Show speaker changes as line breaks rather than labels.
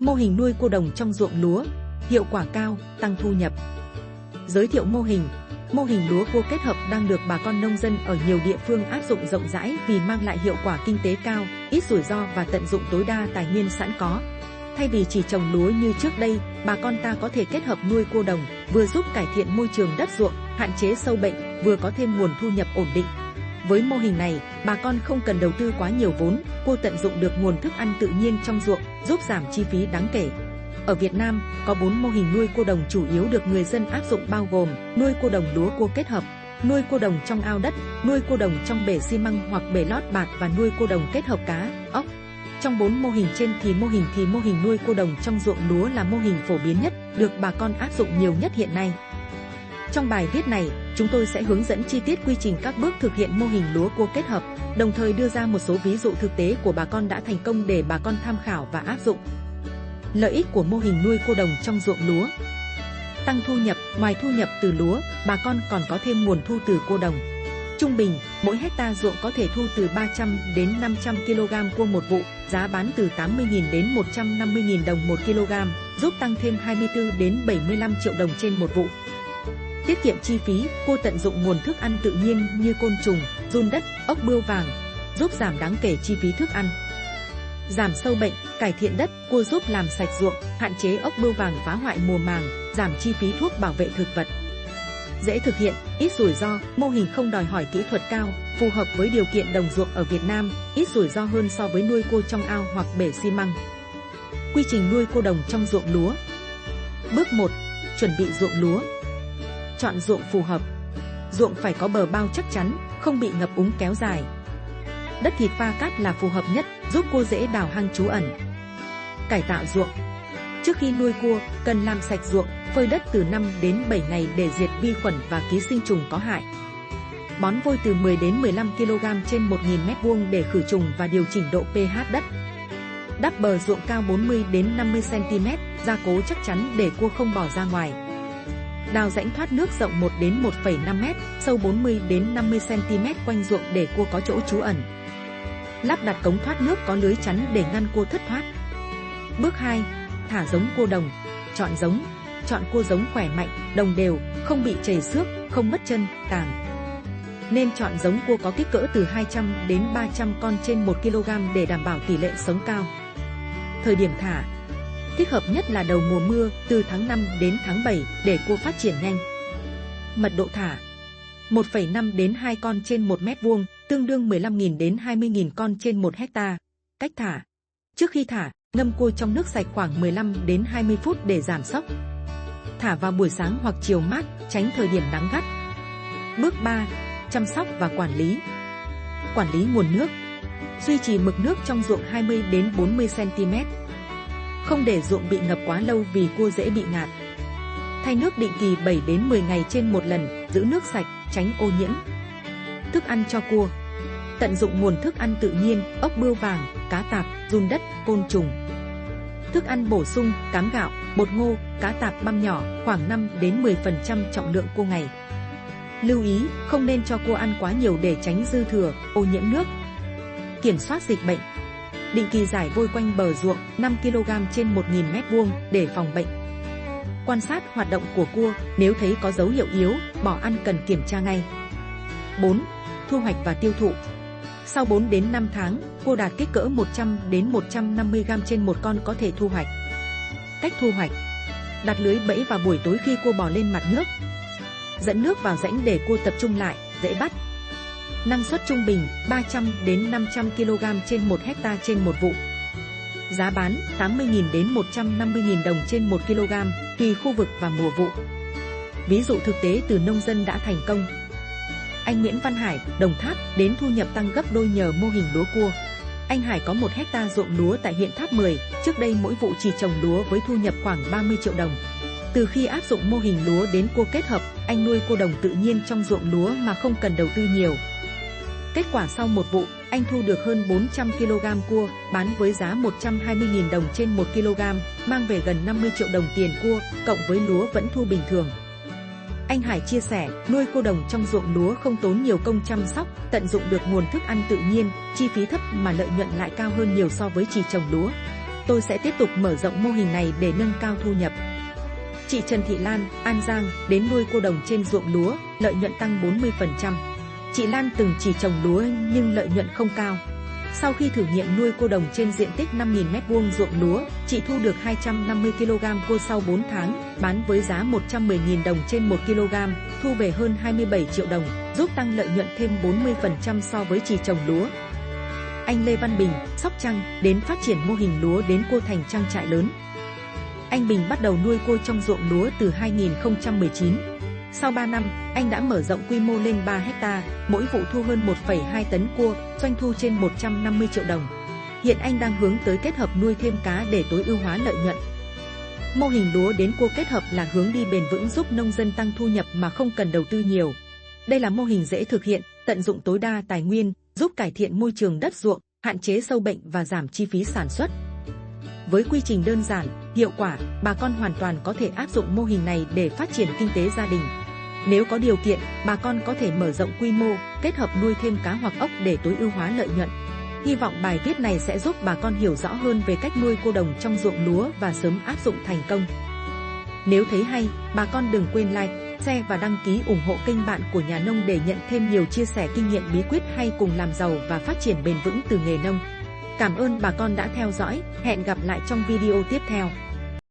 Mô hình nuôi cua đồng trong ruộng lúa, hiệu quả cao, tăng thu nhập. Giới thiệu mô hình. Mô hình lúa cua kết hợp đang được bà con nông dân ở nhiều địa phương áp dụng rộng rãi vì mang lại hiệu quả kinh tế cao, ít rủi ro và tận dụng tối đa tài nguyên sẵn có. Thay vì chỉ trồng lúa như trước đây, bà con ta có thể kết hợp nuôi cua đồng, vừa giúp cải thiện môi trường đất ruộng, hạn chế sâu bệnh, vừa có thêm nguồn thu nhập ổn định. Với mô hình này, bà con không cần đầu tư quá nhiều vốn, cô tận dụng được nguồn thức ăn tự nhiên trong ruộng, giúp giảm chi phí đáng kể. Ở Việt Nam, có 4 mô hình nuôi cua đồng chủ yếu được người dân áp dụng bao gồm nuôi cua đồng lúa cua kết hợp, nuôi cua đồng trong ao đất, nuôi cua đồng trong bể xi măng hoặc bể lót bạt và nuôi cua đồng kết hợp cá, ốc. Trong 4 mô hình trên thì mô hình nuôi cua đồng trong ruộng lúa là mô hình phổ biến nhất, được bà con áp dụng nhiều nhất hiện nay. Trong bài viết này, chúng tôi sẽ hướng dẫn chi tiết quy trình các bước thực hiện mô hình lúa cua kết hợp, đồng thời đưa ra một số ví dụ thực tế của bà con đã thành công để bà con tham khảo và áp dụng. Lợi ích của mô hình nuôi cua đồng trong ruộng lúa. Tăng thu nhập. Ngoài thu nhập từ lúa, bà con còn có thêm nguồn thu từ cua đồng. Trung bình, mỗi hecta ruộng có thể thu từ 300 đến 500 kg cua một vụ, giá bán từ 80.000 đến 150.000 đồng 1 kg, giúp tăng thêm 24 đến 75 triệu đồng trên một vụ. Tiết kiệm chi phí, cua tận dụng nguồn thức ăn tự nhiên như côn trùng, giun đất, ốc bươu vàng, giúp giảm đáng kể chi phí thức ăn. Giảm sâu bệnh, cải thiện đất, cua giúp làm sạch ruộng, hạn chế ốc bươu vàng phá hoại mùa màng, giảm chi phí thuốc bảo vệ thực vật. Dễ thực hiện, ít rủi ro, mô hình không đòi hỏi kỹ thuật cao, phù hợp với điều kiện đồng ruộng ở Việt Nam, ít rủi ro hơn so với nuôi cua trong ao hoặc bể xi măng. Quy trình nuôi cua đồng trong ruộng lúa. Bước 1. Chuẩn bị ruộng lúa. Chọn ruộng phù hợp. Ruộng phải có bờ bao chắc chắn, không bị ngập úng kéo dài. Đất thịt pha cát là phù hợp nhất, giúp cua dễ đào hang trú ẩn. Cải tạo ruộng. Trước khi nuôi cua, cần làm sạch ruộng, phơi đất từ 5 đến 7 ngày để diệt vi khuẩn và ký sinh trùng có hại. Bón vôi từ 10 đến 15 kg trên 1.000 m² để khử trùng và điều chỉnh độ pH đất. Đắp bờ ruộng cao 40 đến 50 cm, gia cố chắc chắn để cua không bỏ ra ngoài. Đào rãnh thoát nước rộng 1 đến 1,5 m, sâu 40 đến 50 cm quanh ruộng để cua có chỗ trú ẩn. Lắp đặt cống thoát nước có lưới chắn để ngăn cua thất thoát. Bước 2. Thả giống cua đồng. Chọn giống. Chọn cua giống khỏe mạnh, đồng đều, không bị chảy xước, không mất chân, tàng. Nên chọn giống cua có kích cỡ từ 200 đến 300 con trên 1 kg để đảm bảo tỷ lệ sống cao. Thời điểm thả. Thích hợp nhất là đầu mùa mưa, từ tháng 5 đến tháng 7 để cua phát triển nhanh. Mật độ thả. 1,5 đến 2 con trên 1 m², tương đương 15.000 đến 20.000 con trên 1 hecta. Cách thả. Trước khi thả, ngâm cua trong nước sạch khoảng 15 đến 20 phút để giảm sốc. Thả vào buổi sáng hoặc chiều mát, tránh thời điểm nắng gắt. Bước 3. Chăm sóc và quản lý. Quản lý nguồn nước. Duy trì mực nước trong ruộng 20 đến 40 cm. Không để ruộng bị ngập quá lâu vì cua dễ bị ngạt. Thay nước định kỳ 7 đến 10 ngày trên một lần, giữ nước sạch, tránh ô nhiễm. Thức ăn cho cua. Tận dụng nguồn thức ăn tự nhiên, ốc bươu vàng, cá tạp, giun đất, côn trùng. Thức ăn bổ sung, cám gạo, bột ngô, cá tạp băm nhỏ, khoảng 5 đến 10% trọng lượng cua ngày. Lưu ý, không nên cho cua ăn quá nhiều để tránh dư thừa, ô nhiễm nước. Kiểm soát dịch bệnh. Định kỳ rải vôi quanh bờ ruộng 5 kg trên 1.000 m² để phòng bệnh. Quan sát hoạt động của cua, nếu thấy có dấu hiệu yếu, bỏ ăn cần kiểm tra ngay. 4. Thu hoạch và tiêu thụ. Sau 4 đến 5 tháng, cua đạt kích cỡ 100 đến 150 g trên một con có thể thu hoạch. Cách thu hoạch. Đặt lưới bẫy vào buổi tối khi cua bò lên mặt nước. Dẫn nước vào rãnh để cua tập trung lại, dễ bắt. Năng suất trung bình 300 đến 500 kg trên 1 hecta trên một vụ. Giá bán 80.000 đến 150.000 đồng trên 1 kg, tùy khu vực và mùa vụ. Ví dụ thực tế từ nông dân đã thành công. Anh Nguyễn Văn Hải, Đồng Tháp, đến thu nhập tăng gấp đôi nhờ mô hình lúa cua. Anh Hải có 1 hecta ruộng lúa tại huyện Tháp 10, trước đây mỗi vụ chỉ trồng lúa với thu nhập khoảng 30 triệu đồng. Từ khi áp dụng mô hình lúa đến cua kết hợp, anh nuôi cua đồng tự nhiên trong ruộng lúa mà không cần đầu tư nhiều. Kết quả sau một vụ, anh thu được hơn 400 kg cua, bán với giá 120.000 đồng trên 1 kg, mang về gần 50 triệu đồng tiền cua, cộng với lúa vẫn thu bình thường. Anh Hải chia sẻ, nuôi cua đồng trong ruộng lúa không tốn nhiều công chăm sóc, tận dụng được nguồn thức ăn tự nhiên, chi phí thấp mà lợi nhuận lại cao hơn nhiều so với chỉ trồng lúa. tôi sẽ tiếp tục mở rộng mô hình này để nâng cao thu nhập. Chị Trần Thị Lan, An Giang, đến nuôi cua đồng trên ruộng lúa, lợi nhuận tăng 40%. Chị Lan từng chỉ trồng lúa nhưng lợi nhuận không cao. Sau khi thử nghiệm nuôi cua đồng trên diện tích 5.000 m² ruộng lúa, chị thu được 250 kg cua sau 4 tháng, bán với giá 110.000 đồng trên 1 kg, thu về hơn 27 triệu đồng, giúp tăng lợi nhuận thêm 40% so với chỉ trồng lúa. Anh Lê Văn Bình, Sóc Trăng, đến phát triển mô hình lúa đến cua thành trang trại lớn. Anh Bình bắt đầu nuôi cua trong ruộng lúa từ 2019. Sau 3 năm, anh đã mở rộng quy mô lên 3 hecta, mỗi vụ thu hơn 1,2 tấn cua, doanh thu trên 150 triệu đồng. Hiện anh đang hướng tới kết hợp nuôi thêm cá để tối ưu hóa lợi nhuận. Mô hình lúa đến cua kết hợp là hướng đi bền vững giúp nông dân tăng thu nhập mà không cần đầu tư nhiều. Đây là mô hình dễ thực hiện, tận dụng tối đa tài nguyên, giúp cải thiện môi trường đất ruộng, hạn chế sâu bệnh và giảm chi phí sản xuất. Với quy trình đơn giản, hiệu quả, bà con hoàn toàn có thể áp dụng mô hình này để phát triển kinh tế gia đình. Nếu có điều kiện, bà con có thể mở rộng quy mô, kết hợp nuôi thêm cá hoặc ốc để tối ưu hóa lợi nhuận. Hy vọng bài viết này sẽ giúp bà con hiểu rõ hơn về cách nuôi cua đồng trong ruộng lúa và sớm áp dụng thành công. Nếu thấy hay, bà con đừng quên like, share và đăng ký ủng hộ kênh Bạn của Nhà Nông để nhận thêm nhiều chia sẻ kinh nghiệm bí quyết hay cùng làm giàu và phát triển bền vững từ nghề nông. Cảm ơn bà con đã theo dõi, hẹn gặp lại trong video tiếp theo.